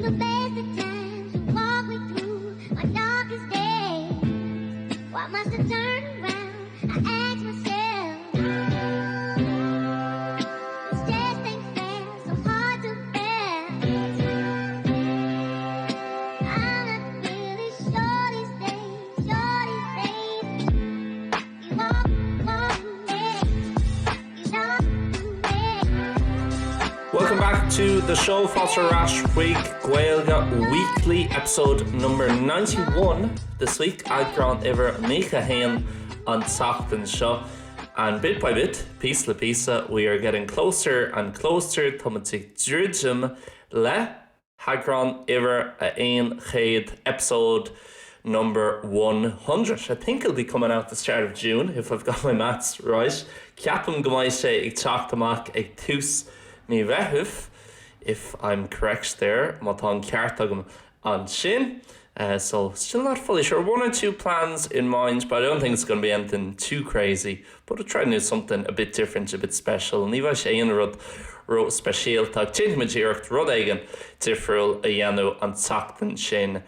the best of times will walk me through my darkest days. Why must I turn around? I ask myself. This just ain't fair, so hard to bear. I'm not really sure these days, You walk away, you know away. Welcome back to the show, Foster Rash Week, Gaeilge Weekly, episode number 91 this week. Agron ever Mika Hain on Sochtan Show. And bit by bit, piece le piece, we are getting closer and closer to Tomatic Drudgem le Hagron ever Ein Chade episode number 100. I think it'll be coming out the start of June if I've got my maths right. Capam Gamaisha ag Chachtamak ag Tus Mi Vehuf, if I'm correct there, Matan Kartagum on Shin. So still not fully sure. One or two plans in mind, but I don't think it's going to be anything too crazy. But I'll try to do something a bit different, a bit special. Ní bhaid sé aon rud ro speisialta tíimidíocht rud aigen difriúil a dhéanú an Sochtan sin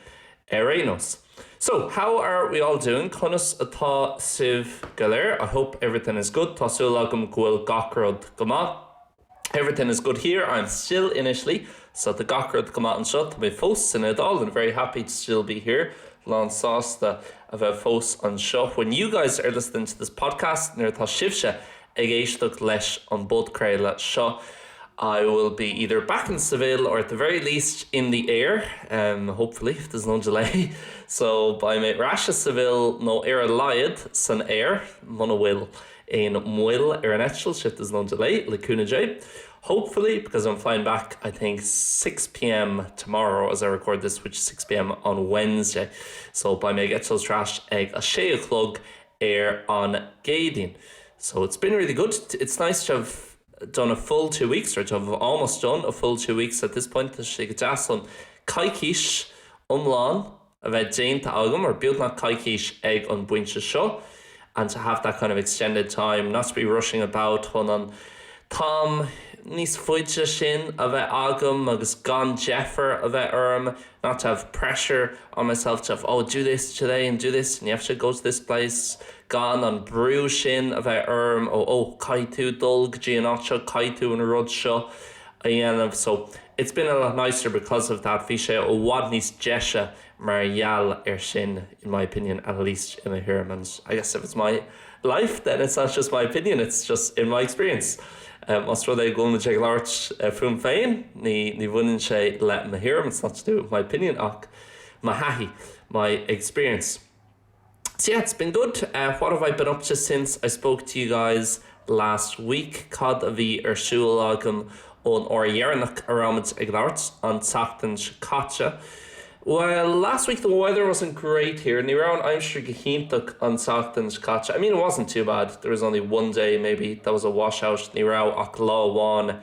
arénos. So, how are we all doing? Conas atá siv galéir. I hope everything is good. Tásúil agam gúil gachrod goma. Everything is good here. I'm still in Italy, so the gachrod come out and shut. My fós in Iodáil, and very happy to still be here. Lán sásta of a fós an show. When you guys are listening to this podcast, near tá sibse ag éisteacht leis on both Craila show, I will be either back in Seville or at the very least in the air, hopefully, if there's no delay. So, by my Rasha Seville, no air liad, san air, mona will. Ein moille an etchel shit there's no delay, Lacuna J. Hopefully, because I'm flying back, I think 6 p.m. tomorrow as I record this, which is 6 p.m. on Wednesday. So by my getchels trash egg a shea clog air on Gaeilge. So it's been really good. It's nice to have done a full 2 weeks, or to have almost done a full 2 weeks at this point. The Ceisteanna caiiciis umlán a bheith Déanta agam, or build caiiciis egg on buinse show. And to have that kind of extended time, not to be rushing about on Tom nís fuide sin a bheith agam agus gan Jeffer a bheith not to have pressure on myself to have, do this today and do this, and you have to go to this place, gan on brew sin a bheith caiitú dulg gianacho caiitú in a rud show. So it's been a lot nicer because of that. Bhí sé ó bhfad níos deise mar gheall sin, in my opinion, at least in a hirm. And I guess if it's my life, then it's not just my opinion, it's just in my experience. Os rud é gúna sé láirt fum féin, ní bhaineann sé le my hirm. It's not to do with my opinion, ach my hahi, my experience. So yeah, it's been good. What have I been up to since I spoke to you guys last week? Cad a bhí siúil agam on Orieranach around Iglarts on Sochtan Shakacha. Well, last week the weather wasn't great here. Ní raibh I'm sure Gahintak on Sochtan Shakacha. I mean, it wasn't too bad. There was only one day maybe that was a washout. Ní raibh ach lá one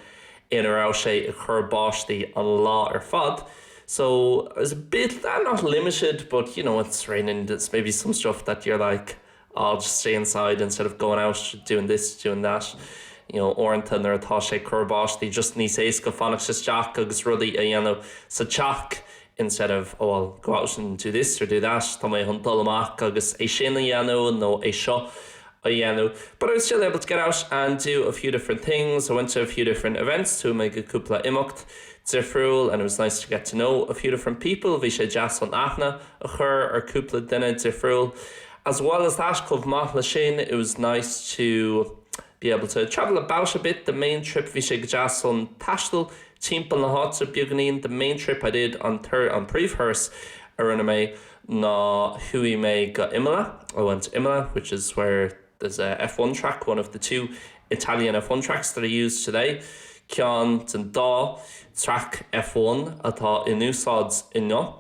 in around sé a chur báistí an lá ar fad. So it was a bit not limited, but you know, it's raining. It's maybe some stuff that you're like, I'll just stay inside instead of going out doing this, doing that. You know, Orrington or atá sé chur báistí just níos éasca fánach sé teach agus rudaí a dhéanamh sa teach instead of, I'll go out and do this or do that. Tá mé huntal amach agus é sin a dhéanamh nó é seo a dhéanamh. But I was still able to get out and do a few different things. I went to a few different events to make a cúpla imeacht difriúil, and it was nice to get to know a few different people. Bhí sé deas an aithne a chur ar cúpla duine difriúil. As well as that, chomhpháirtíocht sin, it was nice to be able to travel about a bit. The main trip bhí sé deas an taistil timpeall na háite beagnaíonn. The main trip I did on Príomhthurst aruna mé ná hui mé go Imola. I went to Imola, which is where there's a F1 track, one of the two Italian F1 tracks that I used today. Ceann den dá track F1 atá in úsáids inniu.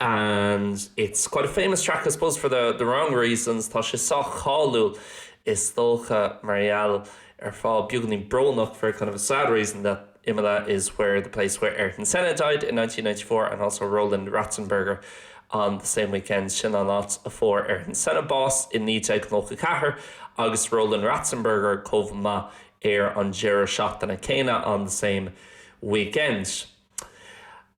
And it's quite a famous track, I suppose, for the wrong reasons. Tá sé cháú is dócha Marielle ar fá beagnaí brónach for kind of a sad reason that Imola is where the place where Ayrton Senna died in 1994, and also Roland Ratzenberger on the same weekend. Sin an lot for Ayrton Senna boss in Níteag Nócha Cahar, agus Roland Ratzenberger Cóbh Air on Jera Shot and Akena on the same weekend.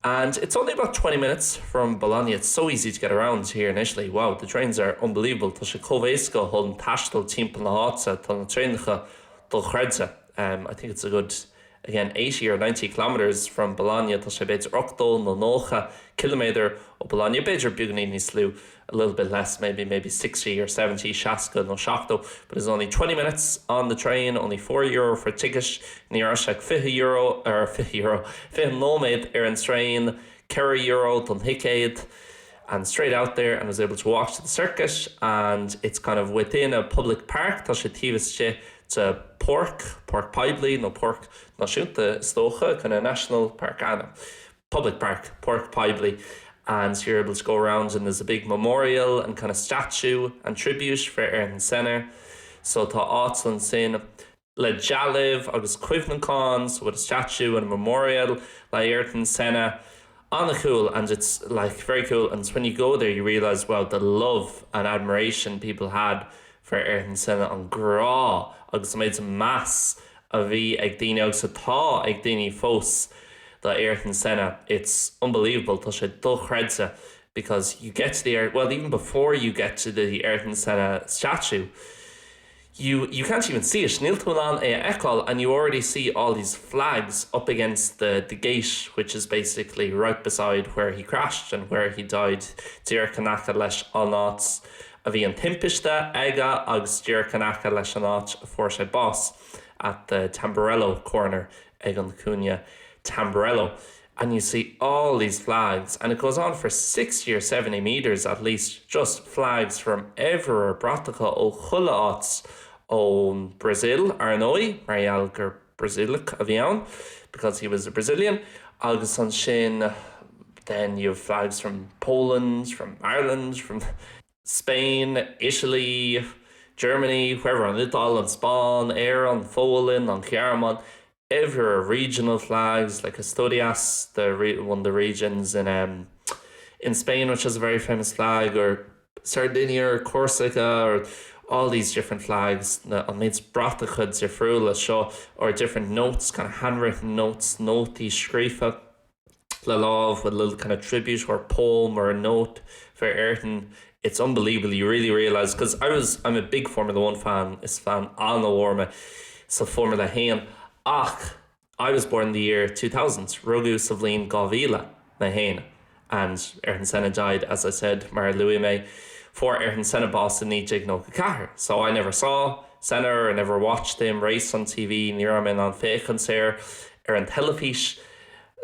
And it's only about 20 minutes from Bologna. It's so easy to get around here in Italy. Wow, the trains are unbelievable. Tá sé cóhvéasca chun taistil timp na háta tá na trainacha do chuide. I think it's a good, again, 80 or 90 kilometers from Bologna. Tá sé beidir 8 nó 9 kilometer o Bologna. Beidir Bígí ní slú, a little bit less, maybe 60 or 70 Seasca no Seachto, but it's only 20 minutes on the train, only €4 for ticket, near Ashak €50 or €50, 50 nóméid an train, €1 don Hicade, and straight out there, and I was able to walk to the circuit, and it's kind of within a public park. Tá sé tíbhaiste to Pork Pibley, no Pork Náisiúnta Stócha, kind of national park, public park, Pork Pibley. And so you're able to go around, and there's a big memorial and kind of statue and tribute for Ayrton Senna. So tá áit sin le Jaliv agus Cuimhnaán, so with a statue and a memorial like Ayrton Senna. On the cool, and it's like very cool. And when you go there, you realize, well, the love and admiration people had for Ayrton Senna an grá agus made some mass a bhí ag daoine agus atá ag daoine fós the Ayrton Senna. It's unbelievable. Tá sé dul chreidte, because you get to the well, even before you get to the Ayrton Senna statue, you can't even see it. Níl tú an eáil, and you already see all these flags up against the gate, which is basically right beside where he crashed and where he died. Dearcanacha leis an áit a bhí an timpiste aige agus dearcanacha leis an áit for sé boss at the Tamburello corner ag an Cunha Tamburello. And you see all these flags, and it goes on for 60 or 70 meters at least, just flags from everywhere. Bratacha ó chula áit ó Brazil, Arnoi, Marial gur Brazilic a bhí because he was a Brazilian. Agus an sin, then you have flags from Poland, from Ireland, from Spain, Italy, Germany, wherever, on Iodáil, on Spain, Air, on Fólin, on Chiarmon. Everywhere regional flags like Asturias, one of the regions in Spain, which has a very famous flag, or Sardinia or Corsica, or all these different flags on its bratacha zifrúla show, or different notes, kind of handwritten notes, noti scrífa le love, with a little kind of tribute or poem or a note for Ayrton. It's unbelievable. You really realize, because I'm a big Formula 1 fan, is fan an warme, so Formula Hain. Ach, I was born in the year 2000, Rugu Savlin Gaeilge na Hain, and Ayrton Senna died, as I said, Mar Louis May, for Ayrton Senna boss in Níigh no Cachar. So I never saw Senna or never watched him race on TV, near him on féchansir or on telefiche.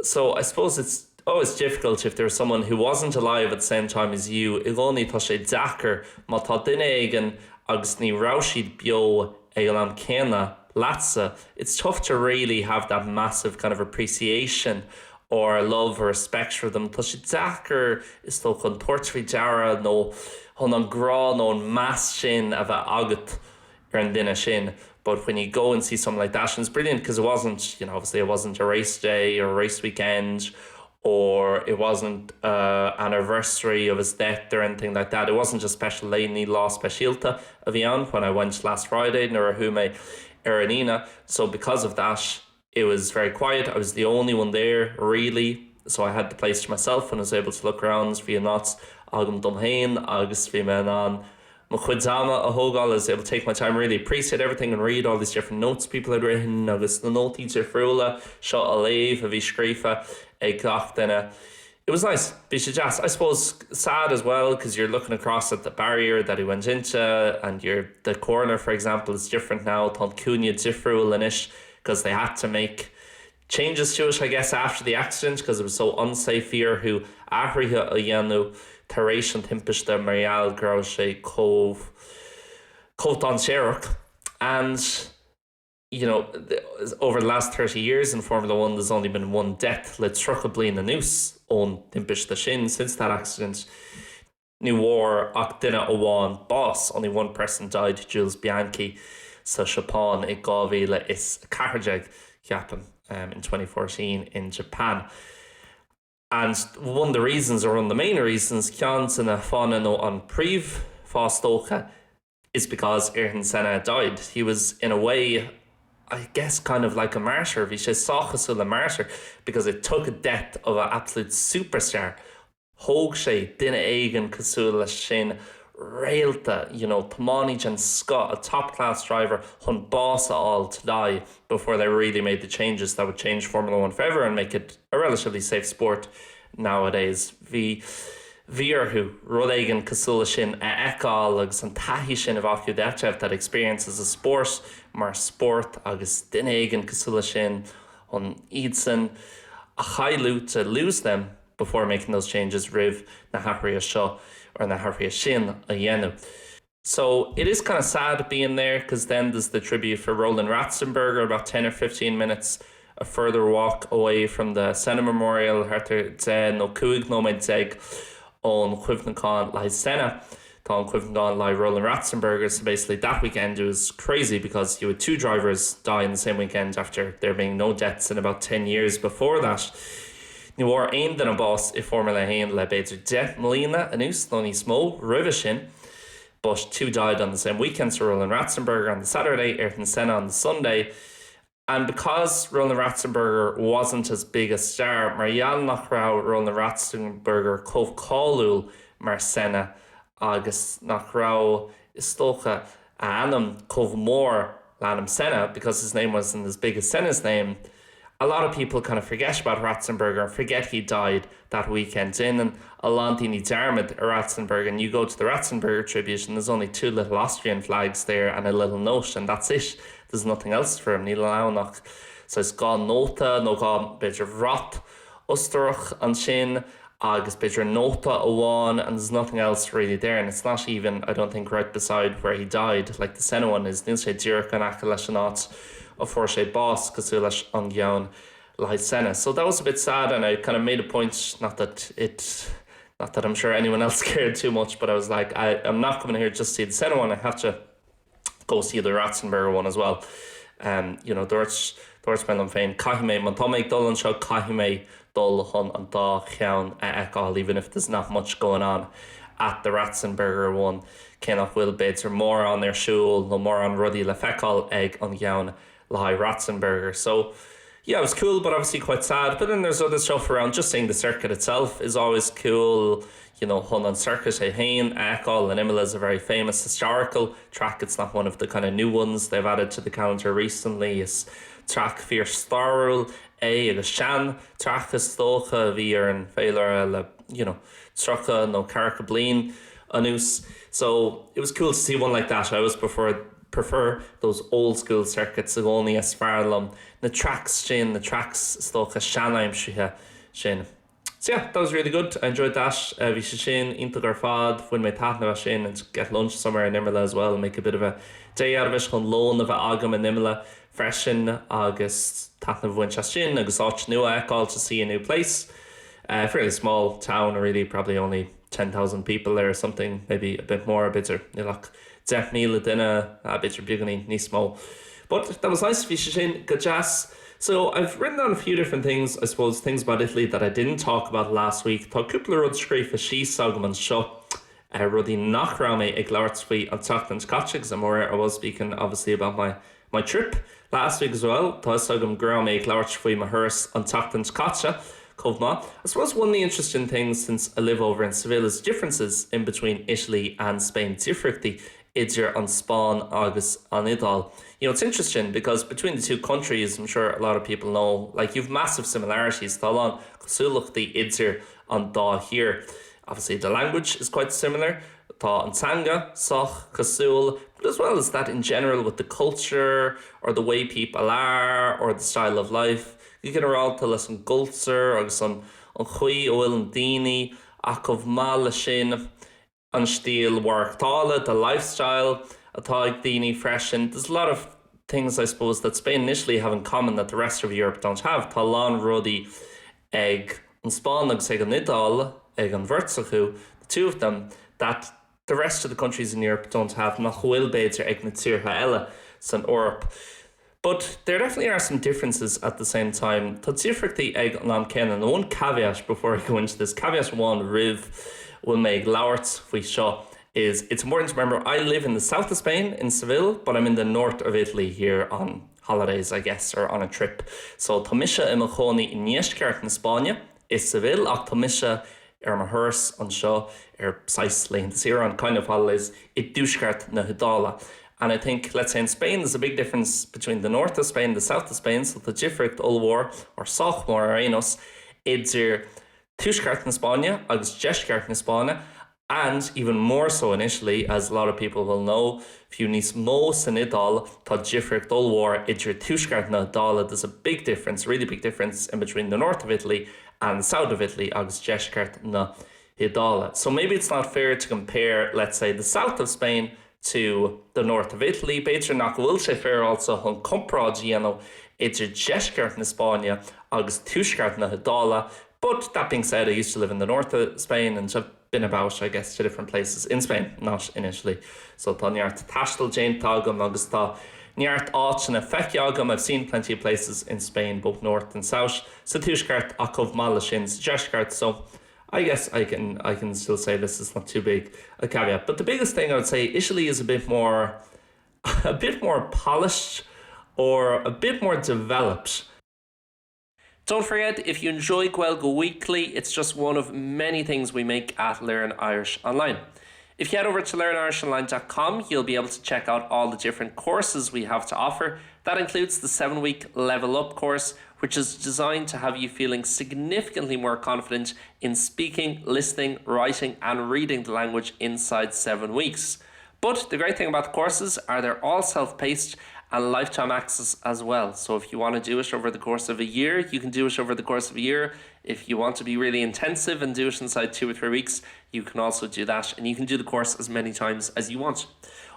So I suppose it's always difficult if there's someone who wasn't alive at the same time as you. Ig only tá sé dachar má tá duine aigen agus ní raibh bio ag an céanna latsa. It's tough to really have that massive kind of appreciation or love or respect for them. Tá sé dachar is tó chun tuairt deara nó chun an grá nó an mass sin a bheith agat ar an duine sin. But when you go and see something like that, and it's brilliant because it wasn't, obviously it wasn't a race day or a race weekend, or it wasn't anniversary of his death or anything like that. It wasn't just special linn lá speisialta a bhí an when I went last Friday, nor hume Aranina. So because of that, it was very quiet. I was the only one there, really. So I had the place to myself and I was able to look around. Bhí not agam domhain, agus bhí me an chuidama a hógáil. I was able to take my time, really appreciate everything and read all these different notes people had written, agus na nótaí zifriúla, seo a léamh a bhí scríofa ag gach duine. It was nice. I suppose sad as well, because you're looking across at the barrier that he went into, and the corner, for example, is different now. Tá cúine difriúil inis, because they had to make changes to it, I guess, after the accident, because it was so unsafe here. Who ahrithe a dhéanú tar éis an timpiste Marial grá sé cóh an séireach. And over the last 30 years in Formula 1, there's only been one death le trucha bliain na nús on timpiste sin since that accident. New war ach duine óháin boss. Only one person died, Jules Bianchi, sa Japan ag 2000 is Carjag Japan in 2014 in Japan. And one of the reasons, or one of the main reasons, ceann in a fána nó an príomh fástócha, is because Ayrton Senna died. He was, in a way, I guess kind of like a martyr. Bhí sé sáchasúil a martyr because it took a death of an absolute superstar. Thóg sé duine éigean cosúil le sin réalta, Tamánaigh an Scott, a top-class driver, chun bása all to die before they really made the changes that would change Formula 1 forever and make it a relatively safe sport nowadays. Bhíorthú rud éigean cosúil sin a eicáil agus an taithí sin a bhacu d'eitibh that experience as a sport mar sport agus duine éigean cosúil sin an iad san a chailú to lose them before making those changes ribh na hathraí seo or na hathraí sin a dhéanamh. So it is kind of sad being there because then there's the tribute for Roland Ratzenberger about 10 or 15 minutes a further walk away from the Senna Memorial Hartar Dé no Cuig no Maid Zeg on Cuivnaán Lai Senna on Cuivnaán Lai Roland Ratzenberger. So basically that weekend was crazy because you had two drivers die in the same weekend after there being no deaths in about 10 years before that. Ní bhór aon den a bás I Formula 1 le beidir 10 mbliana anuas nó níos mó roimhe sin, but two died on the same weekend, so Roland Ratzenberger on the Saturday, Ayrton Senna on the Sunday. And because Roland Ratzenberger wasn't as big a star, mar gheall nach raibh Roland Ratzenberger chomhpháirtíocht mar Senna agus nach raibh is tócha a anam chomhmór leanúint Senna because his name wasn't as big as Senna's name. A lot of people kind of forget about Ratzenberger and forget he died that weekend in, and a lot of Dermot Ratzenberger, and you go to the Ratzenberger tribute and there's only two little Austrian flags there and a little note, and that's it. There's nothing else for him. So it's gone nota, no gone beidir rot, Usterach and sin, agus beidir nota awan, and there's nothing else really there, and it's not even, I don't think, right beside where he died, like the Senna one is. Níl sé dúrach an acha leis an áit a fuair sé bás cosúil leis an gceann le Senna. So that was a bit sad, and I kind of made a point, not that I'm sure anyone else cared too much, but I was like, I'm not coming here just to see the Senna one, I have to go see the Ratzenberger one as well. Dúirt me an féin caithimé man tá méid dul an seo caithimé dul chun an dá cheann a eicáil, even if there's not much going on at the Ratzenberger one. Cenach bhfuil beidir mór on their siúil nó mór an rudí le feiceáil ag an gceann le Ratzenberger. So yeah, it was cool, but obviously quite sad. But then there's other stuff around. Just seeing the circuit itself is always cool. Chun an circuit é hain, Eicáil and Imola is a very famous historical track. It's not one of the kind of new ones they've added to the calendar recently. It's track Fiosrúcháin agus Shan, track is tócha bhí an féilear le, trocha no Carcha Blin anús. So it was cool to see one like that. I always prefer those old school circuits of only as farlam. The tracks sin, the tracks tócha Shanheim sin. So yeah, that was really good. I enjoyed that. Bhí sé sin intagar fad when my taithne sin and get lunch somewhere in Imola as well and make a bit of a day out of it chun loan of agam in Imola freshen agus taithne bhain sin agus áit nua Eicáil to see a new place. Fairly small town, really, probably only 10,000 people there or something, maybe a bit more, a bit like 10 míle duine, a bit beagnaí níos mó. But that was nice. Bhí sé sin go jazz. So I've written down a few different things, I suppose, things about Italy that I didn't talk about last week. Tá cúpla rud scríofa sí sagam an seo rudí nach raibh mé ag labhairt faoi an teacht an scotch, because I was speaking obviously about my trip last week as well. Tá sagam gra mé ag labhairt faoi my hearse an teacht an scotch. I suppose one of the interesting things since I live over in Seville is differences in between Italy and Spain. Differently, idir an Spáin agus an Iodáil. It's interesting because between the two countries, I'm sure a lot of people know, like you've massive similarities. Tá an cosúlach the idir an dá here. Obviously, the language is quite similar. Tá an tanga, soch, cosúil, but as well as that in general with the culture or the way people are or the style of life. You can around to listen gultser or some chuid oil and dini, akov mal sin, an stíl work tala, the lifestyle, a tag dini freshen. There's a lot of things I suppose that Spain initially have in common that the rest of Europe don't have. Talan rudi ag an Spáin agus ag an Iodáil ag an Bhurtsachu, the two of them that the rest of the countries in Europe don't have. Nach bhfuil beidir ag na tíortha eile san Europe. But there definitely are some differences at the same time. Tá tíochtaí ag an ceann, and one caveat before I go into this, caveat one riv will make labhairt faoi seo is it's important to remember I live in the south of Spain in Seville, but I'm in the north of Italy here on holidays, I guess, or on a trip. So tá mise I mo chónaí níosceart na Spáine is sa bhil ach tá mise my hearse an seo 6 lanes here on kind of holidays I dúsceart na Iodáile. And I think, let's say in Spain, there's a big difference between the north of Spain and the south of Spain. So the different ulwar or sochmor arenos, idir tushkart in Spania, agus jeshkart in Spania, and even more so initially, as a lot of people will know, if you need most in Iodáil, tá different ulwar idir tushkart na Iodáile. There's a big difference, really big difference in between the north of Italy and the south of Italy, agus jeshkart na Iodáile. So maybe it's not fair to compare, let's say, the south of Spain to the north of Italy. Beidir nach bhfuil sé fair also chun chomhpháirtíocht idir jeshkart na Spáine agus tushkart na Iodáile. But that being said, I used to live in the north of Spain and I've been about, I guess, to different places in Spain, not initially. So tá neart tastal Déanta agam agus tá neart áit na feici agam. I've seen plenty of places in Spain, both north and south. So tushkart a chomhpháirtíocht sin jeshkart. So I guess I can still say this is not too big a caveat. But the biggest thing I would say Italy is a bit more polished or a bit more developed. Don't forget, if you enjoy Gaeilge Weekly, it's just one of many things we make at Learn Irish Online. If you head over to learnirishonline.com, you'll be able to check out all the different courses we have to offer. That includes the 7-week Level Up course, which is designed to have you feeling significantly more confident in speaking, listening, writing, and reading the language inside 7 weeks. But the great thing about the courses are they're all self-paced and lifetime access as well. So if you want to do it over the course of a year, you can do it over the course of a year. If you want to be really intensive and do it inside 2 or 3 weeks, you can also do that, and you can do the course as many times as you want.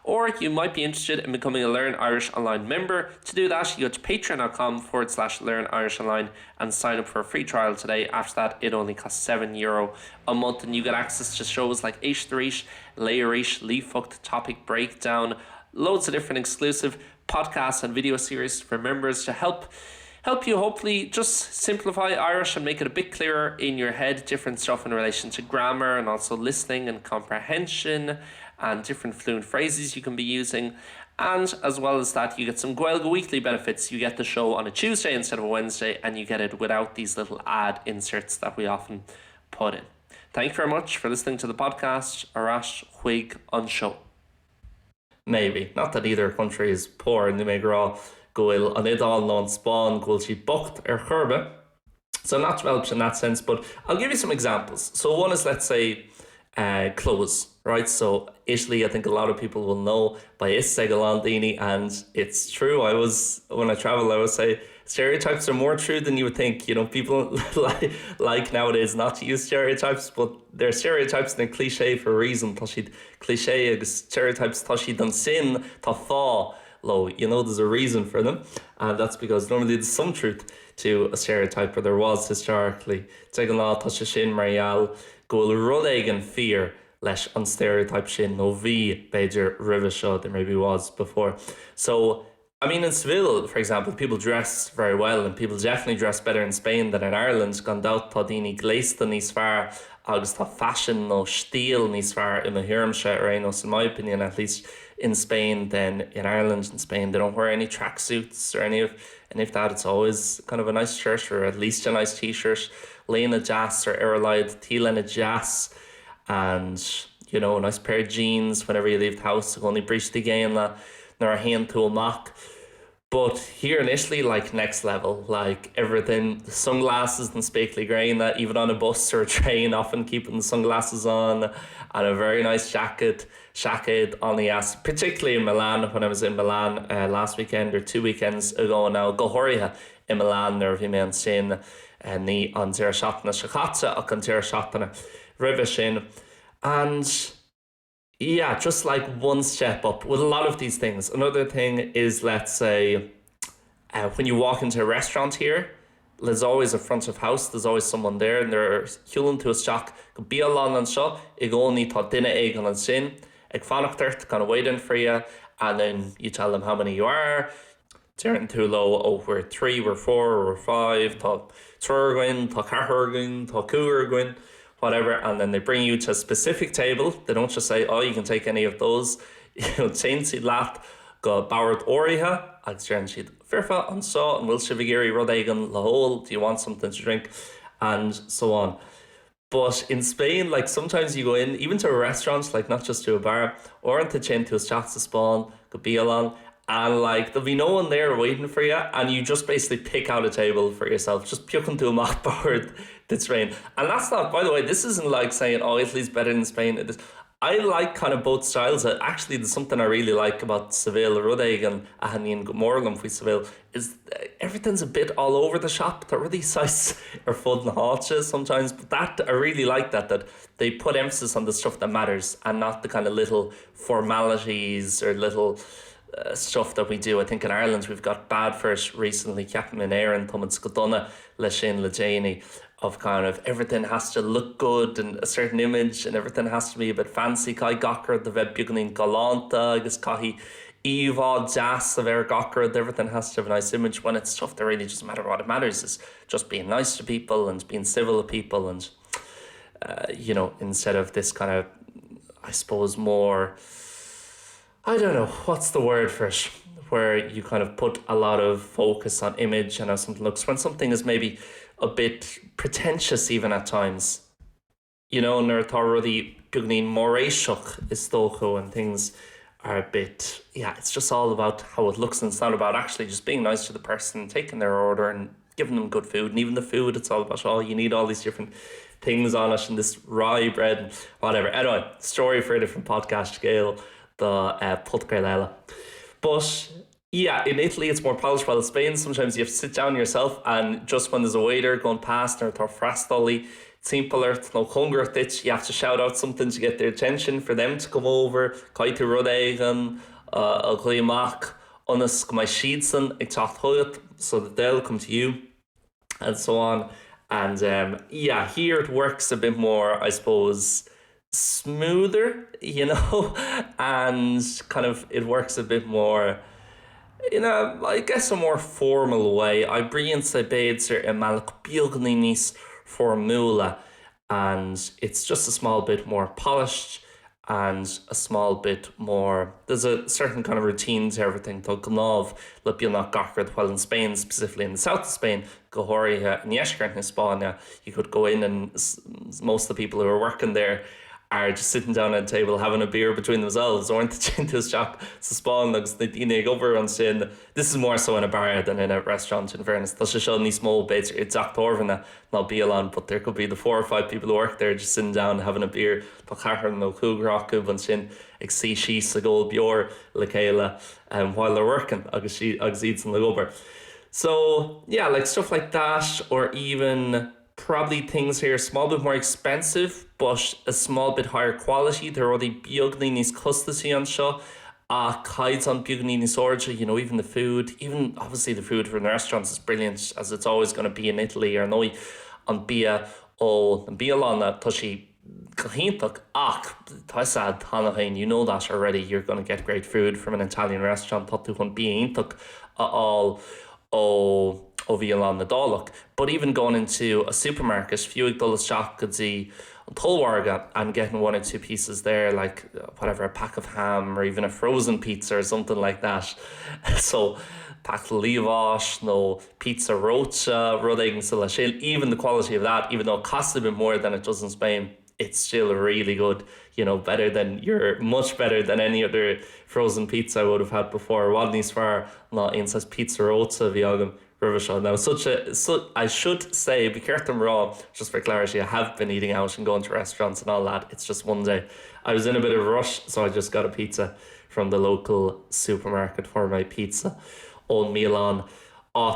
Or you might be interested in becoming a Learn Irish Online member. To do that, you go to patreon.com/Learn Irish Online and sign up for a free trial today. After that, it only costs €7 a month, and you get access to shows like éisteacht, learísh, líofa, topic breakdown, loads of different exclusive podcasts and video series for members to help you hopefully just simplify Irish and make it a bit clearer in your head, different stuff in relation to grammar and also listening and comprehension and different fluent phrases you can be using. And as well as that, you get some Gaeilge Weekly benefits. You get the show on a Tuesday instead of a Wednesday, and you get it without these little ad inserts that we often put in. Thank you very much for listening to the podcast. Arash Chuig on show. Maybe. Not that either country is poor and they may grow goil an Iodáil non spawn goil she bocht churbe. So not developed in that sense, but I'll give you some examples. So one is, let's say, clothes, right? So Italy, I think a lot of people will know by Ceisteanna, and it's true. When I travel, I would say stereotypes are more true than you would think. You know, people like nowadays not to use stereotypes, but they're stereotypes and they're cliche for a reason. Tá siad cliche agus stereotypes tá siad an sin tá fá low. You know, there's a reason for them, and that's because normally there's some truth to a stereotype, or there was historically. Tegan lá tá sé sin marial goil rudagan fear leis an stereotype sin no bhí beidir ribh seo there maybe was before. So I mean, in Seville, for example, people dress very well, and people definitely dress better in Spain than in Ireland. Gan dát tá daoine gléasta níos fearr agus tá fashion no stíl níos fearr in a hiramse arénos, in my opinion, at least in Spain than in Ireland. In Spain, they don't wear any tracksuits or any of that. It's always kind of a nice shirt, or at least a nice t-shirt, léna jazz or aerolide tílena jazz, and you know, a nice pair of jeans whenever you leave the house. Only breach the game nor a hand to a mock. But here in Italy, like next level, like everything, the sunglasses and speakly grain that even on a bus or a train, often keeping the sunglasses on, and a very nice jacket on the ass, particularly in Milan. When I was in Milan last weekend or 2 weekends ago now, gohorithe in Milan, there bhí me an sin ní an tíir seachtainna sichatsa ach an tíir seachtainna ribh sin. And yeah, just like one step up with a lot of these things. Another thing is, let's say, when you walk into a restaurant here, there's always a front of house, there's always someone there, and they're hiúlann tú isteach go bíoláin an seo, ag gcónaí tá duine ag an sin, ag fanachtart, kind of waiting for you, and then you tell them how many you are, tíreann tú low, oh, we're 3, we're 4, we're 5, tá turgain, tá cathairgain, tá cúgain, whatever, and then they bring you to a specific table. They don't just say, oh, you can take any of those. You know, Saints leat go bauert óirithe agus dearan siad fearfa an seo an bhfuil si bhgéirí rud éigean le hole, do you want something to drink, and so on. But in Spain, like sometimes you go in, even to a restaurant, like not just to a bar, or into chain to a isteacht sa Spáin, go Bígí, and like there'll be no one there waiting for you, and you just basically pick out a table for yourself, just puke into a mock board that's rain. And that's not, by the way, this isn't like saying, oh, Italy's better than Spain. I like kind of both styles. Actually, there's something I really like about Seville, Rudéigean, a haníon gomórlam for Seville, is everything's a bit all over the shop. They're really size or fun háte sometimes, but that I really like that they put emphasis on the stuff that matters and not the kind of little formalities or little stuff that we do. I think in Ireland we've got bad for it recently. Ceapan in Éireann Thomas Scodonna le sin le déine of kind of everything has to look good and a certain image and everything has to be a bit fancy. Kai gachar the web beginning galanta agus kahi Eva jazz of air gachar, everything has to have a nice image when it's stuff that really doesn't matter. What it matters is just being nice to people and being civil to people and you know, instead of this kind of, I suppose, more, I don't know, what's the word for it, where you kind of put a lot of focus on image and how something looks, when something is maybe a bit pretentious even at times, you know, and they're already beginning moréiseach is tócho and things are a bit, yeah, it's just all about how it looks and it's not about actually just being nice to the person, taking their order and giving them good food. And even the food, it's all about, oh, you need all these different things on it and this rye bread and whatever. Anyway, story for a different podcast, Gaeilge, the Gaeilge. But yeah, in Italy it's more polished, while in Spain sometimes you have to sit down yourself and just when there's a waiter going past or frastolly, simpler, no hunger ditch, you have to shout out something to get their attention for them to come over. Caitu Rudéigean, a gluiach, unas my sheetson, ag tacht so that they'll come to you and so on. And yeah, here it works a bit more, I suppose, smoother, you know, and kind of it works a bit more in a, I guess, a more formal way. I bring sa béidir a malach biogninis formula, and it's just a small bit more polished and a small bit more, there's a certain kind of routine to everything. Tá gnáth le bíonach gachard, while in Spain, specifically in the south of Spain, go háirithe in éasca in Spáin, you could go in and most of the people who are working there are just sitting down at a table having a beer between themselves, or into this shop sa Spáin agus the díine over on sin. This is more so in a bar than in a restaurant, in fairness. Tá sé seo ní small bits, it's achtorvana, not Bígí, but there could be the 4 or 5 people who work there just sitting down having a beer. Tá chachar no cúgrach on sin ag sí síos a ggóil beor le chéile while they're working agus iad san le gobar. So yeah, like stuff like that, or even probably things here a small bit more expensive but a small bit higher quality. They're already beagnínis custody on show, kids on beagnínis order, you know, even the food, even obviously the food from the restaurants is brilliant, as it's always going to be in Italy, or no on Bia o Bígí tushi Cahintak Taisad Hanahain, you know that already. You're going to get great food from an Italian restaurant, Tatuhan Bíintak all Bígí na Dálach. But even going into a supermarket, fiúig dul shop could see Tulwarga and getting 1 or 2 pieces there, like whatever, a pack of ham or even a frozen pizza or something like that. So pack líofa, no pizza rocha, Rudéigean sa le sin, even the quality of that, even though it costs a bit more than it does in Spain, it's still really good, you know, much better than any other frozen pizza I would have had before. Wadney's far not in says pizza rota viagam rivishaw. Now I should say, be careful raw, just for clarity, I have been eating out and going to restaurants and all that. It's just one day I was in a bit of a rush, so I just got a pizza from the local supermarket for my pizza on Milan.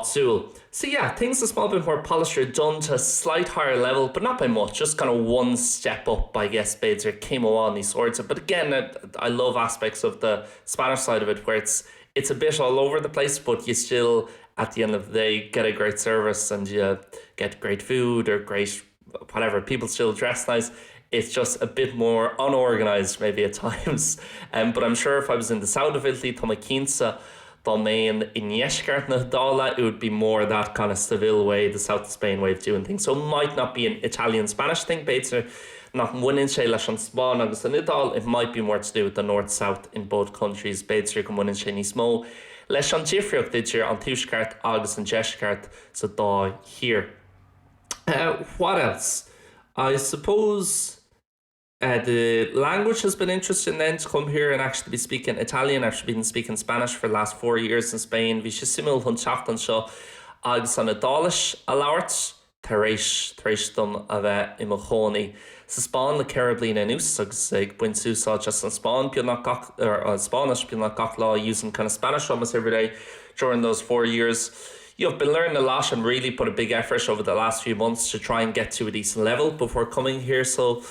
So yeah, things a small bit more polished are done to a slight higher level, but not by much, just kind of one step up, I guess, Béidir came on these sorts of. But again, I love aspects of the Spanish side of it where it's a bit all over the place, but you still, at the end of the day, get a great service and you get great food or great whatever. People still dress nice. It's just a bit more unorganized maybe at times. But I'm sure if I was in the south of Italy, Tomaquinsa, in éasca na Dála, it would be more that kind of Seville way, the south of Spain way of doing things. So it might not be an Italian-Spanish thing, Béidir nach muinneann sé leis an Spáin agus an Iodáil. It might be more to do with the north-south in both countries. Béidir go muinneann sé níos mó leis an difriocht idir an túisceart agus an deisceart sa dá here. What else? I suppose the language has been interesting then to come here and actually be speaking Italian. I've been speaking Spanish for the last 4 years in Spain. Vi sé simul chun teacht an seo agus an Iodáilis a labhart tar éis dom a bheith I mo chónaí. Sa Spáin le ceithre bliana anuas agus ag buint úsáid just an Spáin beag nach gach or Spanish beag nach gach lá using kind of Spanish almost every day during those 4 years. You've been learning a lot and really put a big effort over the last few months to try and get to a decent level before coming here. So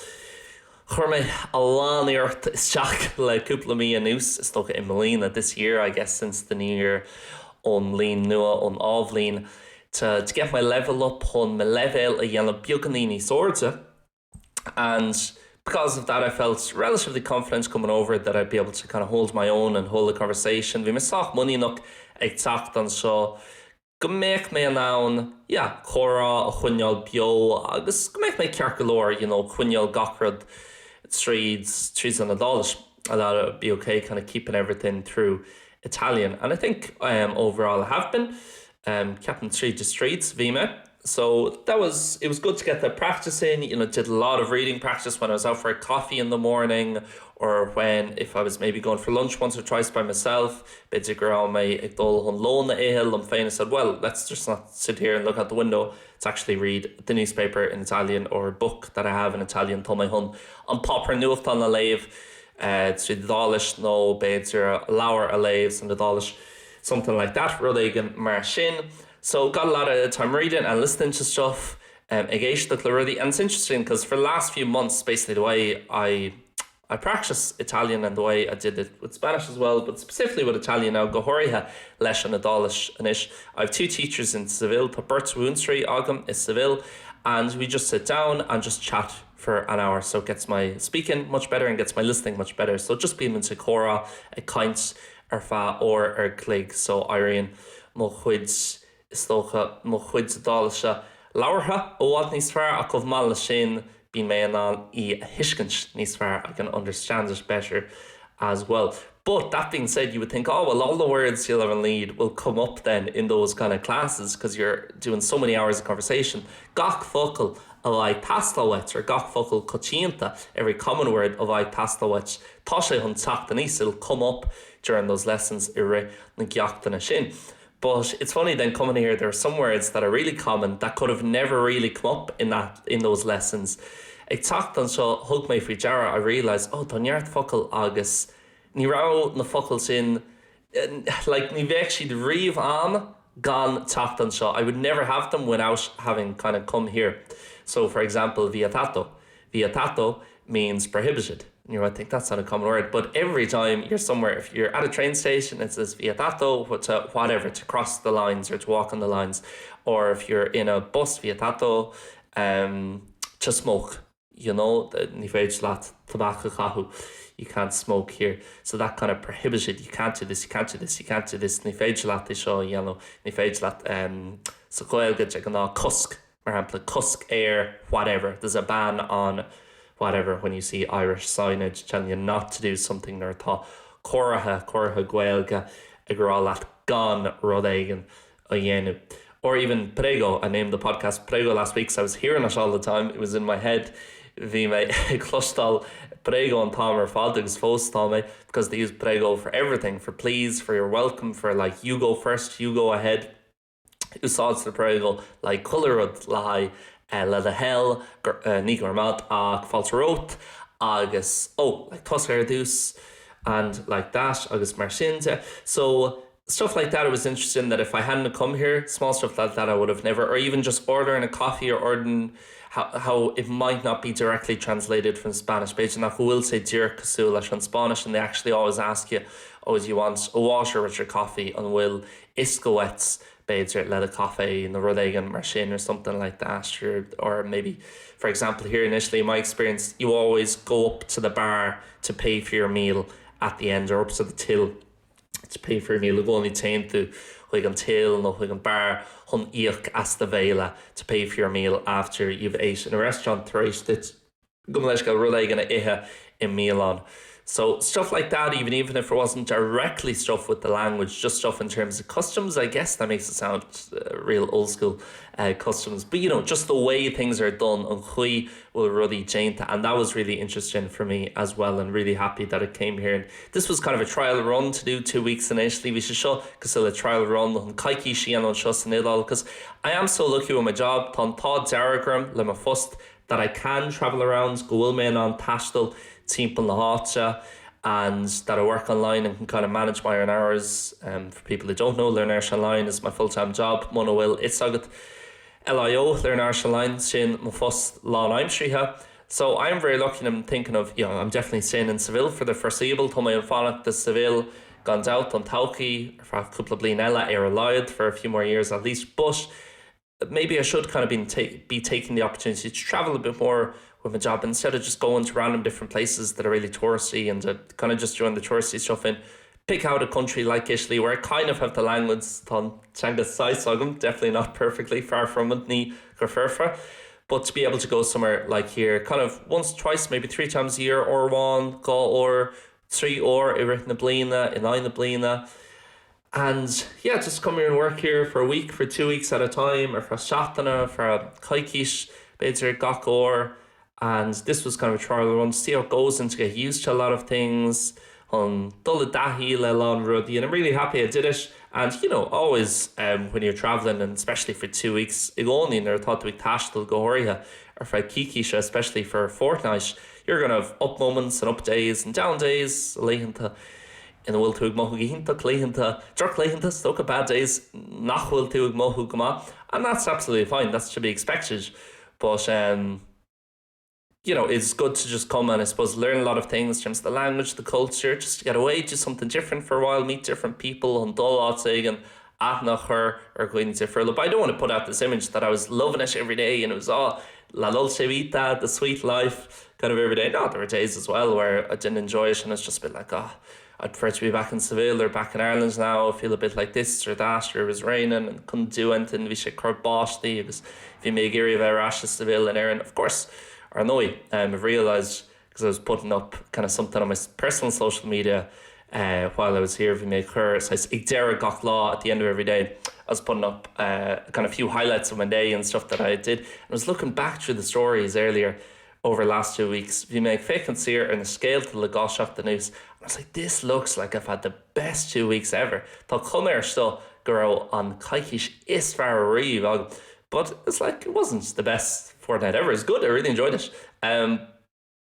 chuir mé a láníocht isteach le cúpla mí anuas is tócha I Molina this year, I guess, since the new year on linn nua on ábhlín to get my level up on my level a dhéanamh beaganaí sorta. And because of that, I felt relatively confident coming over that I'd be able to kind of hold my own and hold a conversation. Vi me soch money nok ag tacht an seo. Go make me an noun, chora a chuineal bio, agus go make me cearcalor, chuineal gachrad trees an Iodáilis. That'd be okay, kind of keeping everything through Italian. And I think overall I have been keeping the streets, vime. So it was good to get the practice in. Did a lot of reading practice when I was out for a coffee in the morning, or if I was maybe going for lunch once or twice by myself. Bid go on my ag dul chun lona éhil am féin. I said, well, let's just not sit here and look out the window. Let's actually read the newspaper in Italian or a book that I have in Italian. Tá mé hun an popper nuacht an a léamh trí Iodáilis nó beidir leabhar a léamhs an Iodáilis, something like that. Rud éigean mar sin. So got a lot of time reading and listening to stuff ag éisteacht le rudaí. And it's interesting because for the last few months, basically the way I practice Italian and the way I did it with Spanish as well, but specifically with Italian now, go háirithe leis an Iodáilis inis. I have 2 teachers in Seville, tá Bert Woonstry agam is Seville, and we just sit down and just chat for an hour. So it gets my speaking much better and gets my listening much better. So just being into cora, a kaint, fa or clig. So Irene, mo chuid is tócha mo chuid Iodáilise labhartha ó bhád níos fearr a chomhpháirtíocht sin bí mé an I hiiscint níos fearr. I can understand it better as well. But that being said, you would think, oh, well, all the words you'll ever need will come up then in those kind of classes because you're doing so many hours of conversation. Gach focal of Eipeasóid or gach focal Ceisteanna, every common word of Eipeasóid, tá sé chun teacht aníos, it'll come up during those lessons I ri na gceachtainna sin. But it's funny then coming here, there are some words that are really common that could have never really come up in those lessons. Ag tacht an seo thug mé faoi deara, I realised, oh, tá neart focal agus ní rá na focal sin, like ní bheadh siad riamh an gan tacht an seo. I would never have them without having kind of come here. So for example, vietato. Vietato means prohibited. I think that's not a common word, but every time you're somewhere, if you're at a train station, it says vietato to whatever, to cross the lines or to walk on the lines. Or if you're in a bus, vietato to smoke, ní féidir leat tobacco chahu. You can't smoke here. So that kind of prohibited. You can't do this, you can't do this, you can't do this. Ní féidir leat is seo, ní féidir leat sa Gaeilge ag an cusk, for example, cusk air, whatever. There's a ban on whatever when you see Irish signage telling you not to do something or tá choratha Gaeilge ag rá leat gan rud éigean a dhéanamh. Or even prego. I named the podcast Prego last week, so I was hearing it all the time. It was in my head. Bhí mé clustal prego an táim ar fad agus fós táim because they use prego for everything, for please, for you're welcome, for like you go first, you go ahead. Úsáids the prego like colourad le le the hell ní gur mad ach faltarót agus like toscar dús and like that agus mar sinnte. So stuff like that, it was interesting that if I hadn't come here, small stuff like that I would have never, or even just ordering a coffee or ordering how it might not be directly translated from Spanish. Beidir who will say dir cosú leis an Spanish, and they actually always ask you, do you want a water with your coffee, and will iscoets beidir le a coffee in the rud éigean mar sin or something like that. Or maybe, for example, here initially in my experience, you always go up to the bar to pay for your meal at the end, or up to the till to pay for your meal. Go only taint to chuig an till no chuig an bar chun íoc as the bhéile to pay for your meal after you've ate in a restaurant thrice that go leis go rud éigeanna ithe in Milan. So stuff like that, even if it wasn't directly stuff with the language, just stuff in terms of customs, I guess that makes it sound real old school customs. But just the way things are done on chuid will ruddy Déanta, and that was really interesting for me as well, and really happy that it came here. And this was kind of a trial run to do 2 weeks initially. We should show because a trial run on caiicí sían on shows in Iodáil, because I am so lucky with my job. Tá dearagram le fust that I can travel around, go bhfuil me on tastal timp na háte, and that I work online and can kind of manage my own hours. For people who don't know, learnirishonline is my full-time job. Mona bhfuil éisteacht LIO, learnirishonline, sin my first lá aimsrithe. So I'm very lucky, and I'm thinking of, I'm definitely staying in Seville for the foreseeable. Tá mé an fánach de Seville gone out on tauchi for a couple of blin ella liad for a few more years at least, but maybe I should kind of be taking the opportunity to travel a bit more with my job instead of just going to random different places that are really touristy, and kind of just doing the touristy stuff and pick out a country like Italy where I kind of have the language definitely not perfectly far from it, ní go but to be able to go somewhere like here kind of once, twice, maybe 3 times a year, or one go or 3 or I written a blina in line the blina. And just come here and work here for a week, for 2 weeks at a time, or for Ceisteanna, for a caiicí gach or. And this was kind of a trial run to see how it goes and to get used to a lot of things on dul dahi le lán rudí, and I'm really happy I did it. And always when you're traveling, and especially for 2 weeks, I only never thought we'd tastal go or for caiicí, especially for a fortnight, you're gonna have up moments and up days and down days, leanta in the will to mohu gihinta, clehinta, jerk lehinta, stoke bad days, nach will to mohu gama, and that's absolutely fine. That's to be expected. But it's good to just come and I suppose learn a lot of things in terms of the language, the culture, just to get away, do something different for a while, meet different people, and dul and nach her or going to furlough. But I don't want to put out this image that I was loving it every day and it was all la dolce vita, the sweet life kind of every day. No, there were days as well where I didn't enjoy it, and it's just a bit like, I'd prefer to be back in Seville or back in Ireland now. I feel a bit like this or that, or it was raining and couldn't do anything. We should cur báistí. It was if you make area of Arash Seville and Erin, of course, or no. I've realised because I was putting up kind of something on my personal social media while I was here. If you make her, so I gach law at the end of every day. I was putting up kind of a few highlights of my day and stuff that I did. And I was looking back through the stories earlier over the last 2 weeks. If you make fécinn here and a scale to the gach the news, I was like, this looks like I've had the best 2 weeks ever. Tá chumir still grow on caiicí feabhas, but it's like it wasn't the best fortnight ever. It's good. I really enjoyed it.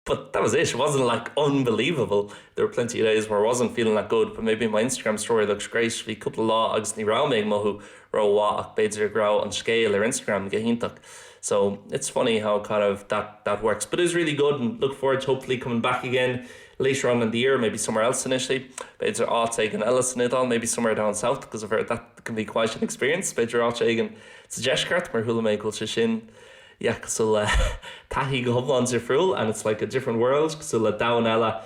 But that was it. It wasn't like unbelievable. There were plenty of days where I wasn't feeling that good, but maybe my Instagram story looks great. We couple of law agus ní rauming mohu rawa ach beidir grow on scale or Instagram gehintak. So it's funny how kind of that works. But it was really good, and look forward to hopefully coming back again later on in the year, maybe somewhere else initially. Beidir átagan Ellis in Iodáil, maybe somewhere down south, because I've heard that can be quite an experience. Beidir átagan Suggestkart, mar hula me culture shin. Yeah, because tahi gcomhpháirtíocht friúil, and it's like a different world, because dhaoine.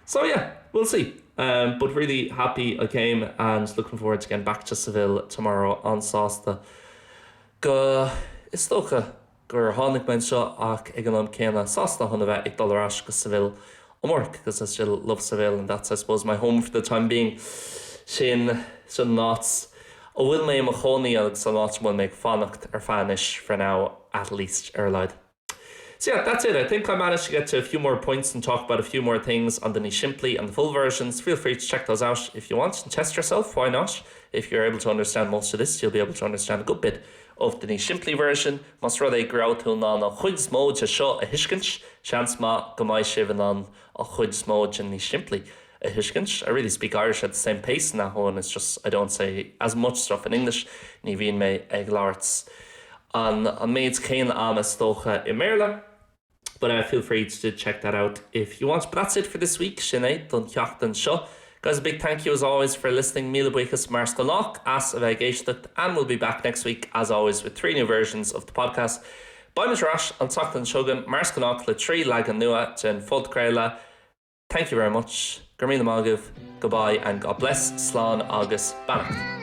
So yeah, we'll see. But really happy I came, and looking forward to getting back to Seville tomorrow on Sásta. Go is stocha gur hánig main seo ach ag an céanna Sásta chun bheith ag dul arás go Seville omorc, because I still love Seville, and that's I suppose my home for the time being. Sin náts. I will make a choní agus an náts will make fannacht fanish for now, at least Erlide. So yeah, that's it. I think I managed to get to a few more points and talk about a few more things on the Ní Simplí and the full versions. Feel free to check those out if you want and test yourself. Why not? If you're able to understand most of this, you'll be able to understand a good bit of the Ní Simplí version. Mas rud é grá tú ná na chuid smóid a seo a hiiscint, seans má go mbeidh sibh an a chuid smóid in Ní Simplí a hiiscint. I really speak Irish at the same pace now, and it's just I don't say as much stuff in English. Ní bhíonn mé ag láirts an méid céin am tócha I mBéarla. But feel free to check that out if you want. But that's it for this week. Sinead, don ceachtain seo. Guys, a big thank you as always for listening. Míle buíochas Mars go nach as a bheith éisteacht, and we'll be back next week as always with 3 new versions of the podcast. By Rash on Tachtan Shogun, Mars go nach le 3 leagan nua gen Fult Creila. Thank you very much. Gurmíle mágaibh, goodbye, and God bless, slán agus bannacht.